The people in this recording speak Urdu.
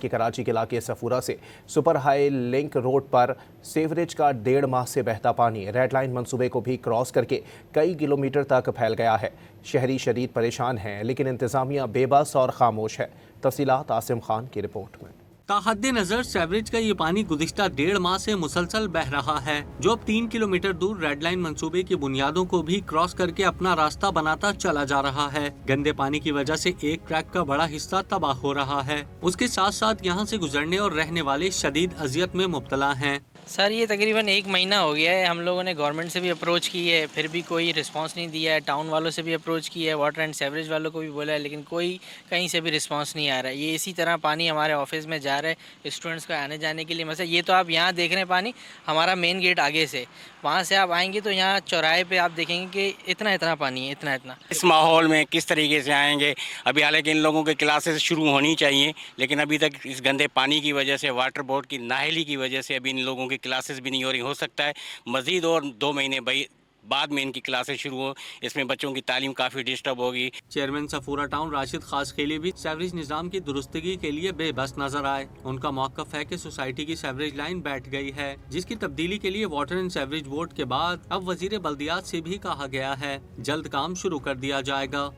کہ کراچی کے علاقے سفورہ سے سپر ہائی لنک روڈ پر سیوریج کا 1.5 ماہ سے بہتا پانی ریڈ لائن منصوبے کو بھی کراس کر کے کئی کلومیٹر تک پھیل گیا ہے۔ شہری شدید پریشان ہیں لیکن انتظامیہ بے بس اور خاموش ہے۔ تفصیلات عاصم خان کی رپورٹ میں۔ تاحد نظر سیوریج کا یہ پانی گزشتہ 1.5 ماہ سے مسلسل بہ رہا ہے، جو اب 3 کلومیٹر دور ریڈ لائن منصوبے کی بنیادوں کو بھی کراس کر کے اپنا راستہ بناتا چلا جا رہا ہے۔ گندے پانی کی وجہ سے ایک ٹریک کا بڑا حصہ تباہ ہو رہا ہے، اس کے ساتھ ساتھ یہاں سے گزرنے اور رہنے والے شدید اذیت میں مبتلا ہیں۔ سر یہ تقریباً 1 مہینہ ہو گیا ہے، ہم لوگوں نے گورنمنٹ سے بھی اپروچ کی ہے، پھر بھی کوئی رسپانس نہیں دیا ہے۔ ٹاؤن والوں سے بھی اپروچ کی ہے، واٹر اینڈ سیوریج والوں کو بھی بولا ہے، لیکن کوئی کہیں سے بھی رسپانس نہیں آ رہا ہے۔ یہ اسی طرح پانی ہمارے آفس میں جا رہا ہے اسٹوڈنٹس کا آنے جانے کے لیے۔ مثلا یہ تو آپ یہاں دیکھ رہے ہیں پانی ہمارا مین گیٹ آگے سے، وہاں سے آپ آئیں گے تو یہاں چوراہے پہ آپ دیکھیں گے کہ اتنا پانی ہے، اتنا۔ اس ماحول میں کس طریقے سے آئیں گے؟ ابھی حالانکہ ان لوگوں کے کلاسز شروع ہونی چاہیے، لیکن ابھی تک اس گندے پانی کی وجہ سے، واٹر بورڈ کی نااہلی کی وجہ سے ابھی ان لوگوں کی کلاسز بھی نہیں ہو رہی۔ ہو سکتا ہے مزید اور 2 مہینے بعد میں ان کی کلاسیں شروع ہوں، اس میں بچوں کی تعلیم کافی ڈسٹرب ہوگی۔ چیئرمین سفورہ ٹاؤن راشد خاص خیلی بھی سیوریج نظام کی درستگی کے لیے بے بس نظر آئے۔ ان کا موقف ہے کہ سوسائٹی کی سیوریج لائن بیٹھ گئی ہے، جس کی تبدیلی کے لیے واٹر اینڈ سیوریج بورڈ کے بعد اب وزیر بلدیات سے بھی کہا گیا ہے جلد کام شروع کر دیا جائے گا۔